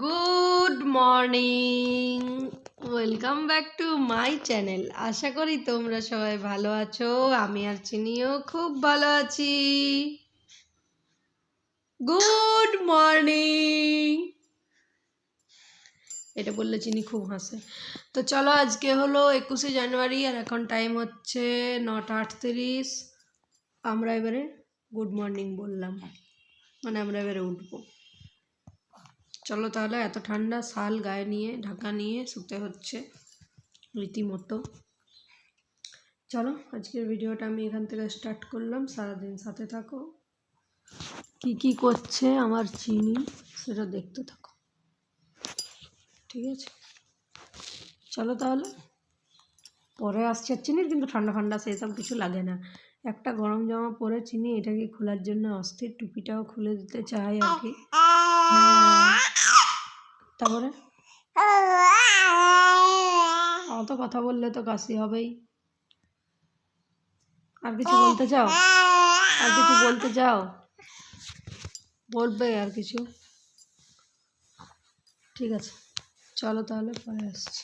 Good morning, welcome back to my channel. আশা করি তোমরা সবাই ভালো আছো। আমি আর চিনিও খুব ভালো আছি। গুড মর্নিং এটা বললে চিনি খুব হাসে। তো চলো, আজকে হলো 21শে জানুয়ারি আর এখন টাইম হচ্ছে 9:38। আমরা এবারে গুড মর্নিং বললাম, মানে আমরা এবারে উঠবো। চলো তাহলে, এত ঠান্ডা, শাল গায়ে নিয়ে ঢাকা নিয়ে শুতে হচ্ছে রীতিমতো। চলো আজকের ভিডিওটা আমি এখান থেকে স্টার্ট করলাম। সারাদিন সাথে থাকো, কি কি করছে আমার চিনি সেটা দেখতে থাকো, ঠিক আছে? চলো তাহলে, পরে আসছে। চিনির কিন্তু ঠান্ডা ঠান্ডা সেসব কিছু লাগে না। একটা গরম জামা পরে চিনি এটাকে খোলার জন্য অস্থির, টুপিটাও খুলে দিতে চাই আর কি। তারপরে অত কথা বললে তো কাশি হবেই। আর কিছু বলতে চাও? আর কিছু বলতে চাও? বলবে আর কিছু? ঠিক আছে, চলো তাহলে পরে আসছি।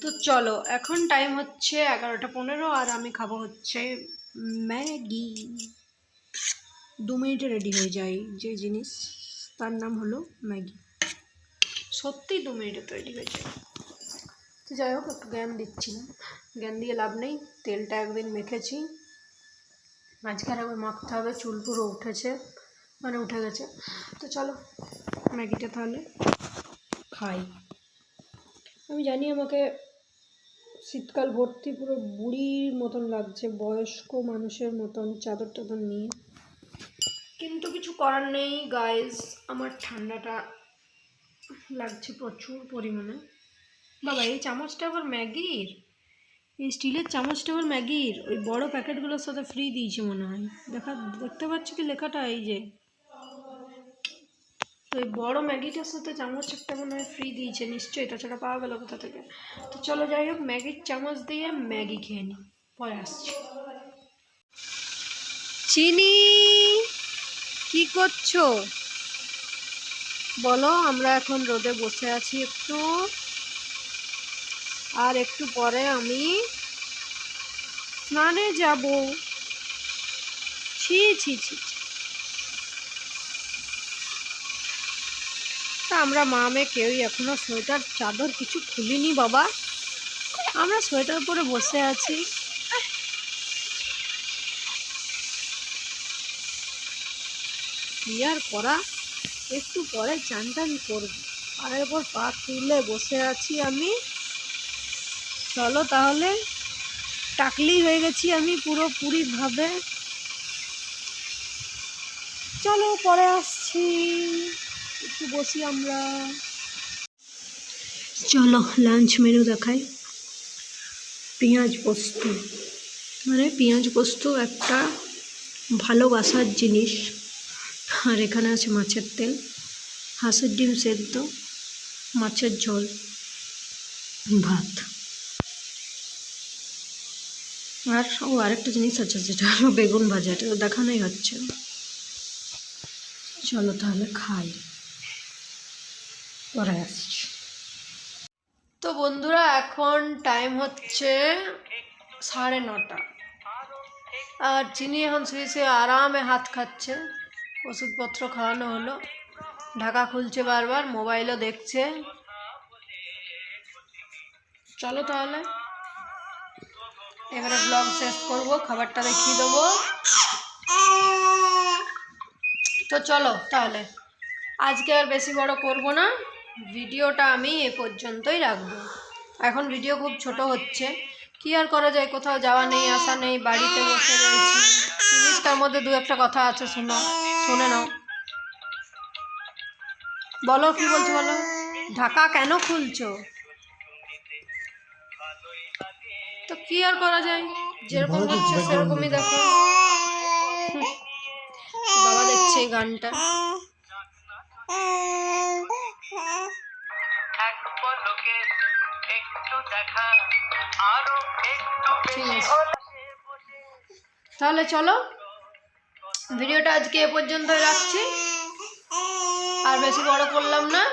তো চলো, এখন টাইম হচ্ছে 11:15 আর আমি খাবো হচ্ছে ম্যাগি। 2 মিনিটে রেডি হয়ে যায় যে জিনিস, তার নাম হলো ম্যাগি। সত্যি 2 মিনিটে তৈরি হয়ে যায়। তো যাই হোক, একটু জ্ঞান দিচ্ছিলাম। জ্ঞান দিয়ে লাভ নেই, তেলটা একদিন মেখেছি, আজকে আর একবার মাখতে হবে। চুল পুরো উঠেছে, মানে উঠে গেছে। তো চলো ম্যাগিটা তাহলে খাই। আমি জানি আমাকে শীতকাল ভর্তি পুরো বুড়ির মতন লাগছে, বয়স্ক মানুষের মতন চাদর টাদর নিয়ে, কিন্তু কিছু করার নেই গাইজ। আমার ঠান্ডাটা লাগছে প্রচুর পরিমাণে। বাবা, এই চামচটা আবার ম্যাগির, এই স্টিলের চামচটা আবার ম্যাগির ওই বড় প্যাকেটগুলোর সাথে ফ্রি দিয়েছে মনে হয়। দেখতে পাচ্ছি কি লেখাটা, এই যে ওই বড় ম্যাগিটার সাথে চামচ একটা মনে হয় ফ্রি দিয়েছে নিশ্চয়ই, তাছাড়া পাওয়া গেল কোথা থেকে? তো চলো যাই হোক, ম্যাগির চামচ দিয়ে ম্যাগি খেয়ে নিই, পরে আসছি। চিনি, কি করছো বলো? আমরা এখন রোদে বসে আছি একটু, আর একটু পরে আমি স্নানে যাব। ছি ছি ছি, আমরা মা মেয়ে কেউই এখনো সোয়েটার চাদর কিছু খুলিনি বাবা, আমরা সোয়েটার পরে বসে আছি। কি আর করা, একটু পরে চান টান করবো, পায়ের উপর পা তুলে বসে আছি আমি। চলো তাহলে, টাকলি হয়ে গেছি আমি পুরোপুরি ভাবে। চলো পরে আসছি, একটু বসি আমরা। চলো লাঞ্চ মেনু দেখাই। পেঁয়াজ পোস্ত, মানে পেঁয়াজ পোস্ত একটা ভালোবাসার জিনিস। আর এখানে আছে মাছের তেল, হাঁসের ডিম সেদ্ধ, মাছের ঝোল, ভাত, আর আরেকটা জিনিস আছে যেটা হলো বেগুন ভাজা, এটা তো দেখানোই হচ্ছে। চলো তাহলে খাই, পরে আসছি। তো বন্ধুরা, এখন টাইম হচ্ছে 9:30, আর চিনি এখন শুয়ে শুয়ে আরামে হাত খাচ্ছে। ওষুধপত্র খাওয়ানো হলো, ঢাকা খুলছে বারবার, মোবাইলও দেখছে। চলো তাহলে এবারে ব্লগ শেষ করবো, খাবারটা দেখিয়ে দেবো। তো চলো তাহলে আজকে আর বেশি বড় করব না, ভিডিওটা আমি এ পর্যন্তই রাখবো। এখন ভিডিও খুব ছোট হচ্ছে, কি আর করা যায়, কোথাও যাওয়া নেই, আসা নেই, বাড়িতে বসে রয়েছি। জিনিসটার মধ্যে দু একটা কথা আছে, শুনে নাও। বলো কি বলছো বলো, ঢাকা কেন খুলছো? তো কি আর করা যায়, যেরকম হচ্ছে সেরকমই দেখো। বাবা দেখছে এই গানটা। ঠিক আছে, তাহলে চলো ভিডিওটা আজকে এ পর্যন্তই রাখছি, আর বেশি বড় করলাম না।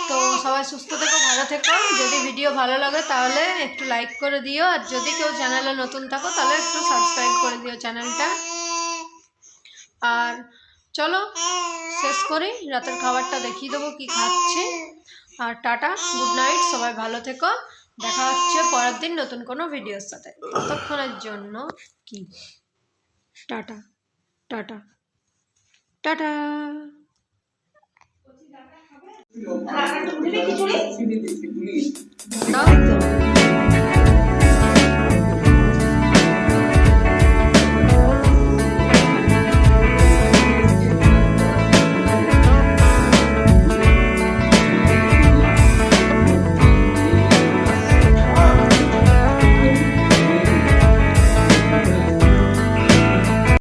তো সবাই সুস্থ থেকো, ভালো থেকো। যদি ভিডিও ভালো লাগে তাহলে একটু লাইক করে দিও, আর যদি কেউ চ্যানেলে নতুন থাকো তাহলে একটু সাবস্ক্রাইব করে দিও চ্যানেলটা। আর চলো শেষ করি, রাতের খাবারটা দেখিয়ে দেবো কি খাচ্ছি। আর টাটা, গুড নাইট, সবাই ভালো থেকো। দেখা হচ্ছে পরের দিন নতুন কোনো ভিডিওর সাথে। ততক্ষণের জন্য কি টাটা টাটা টাটা। দাও।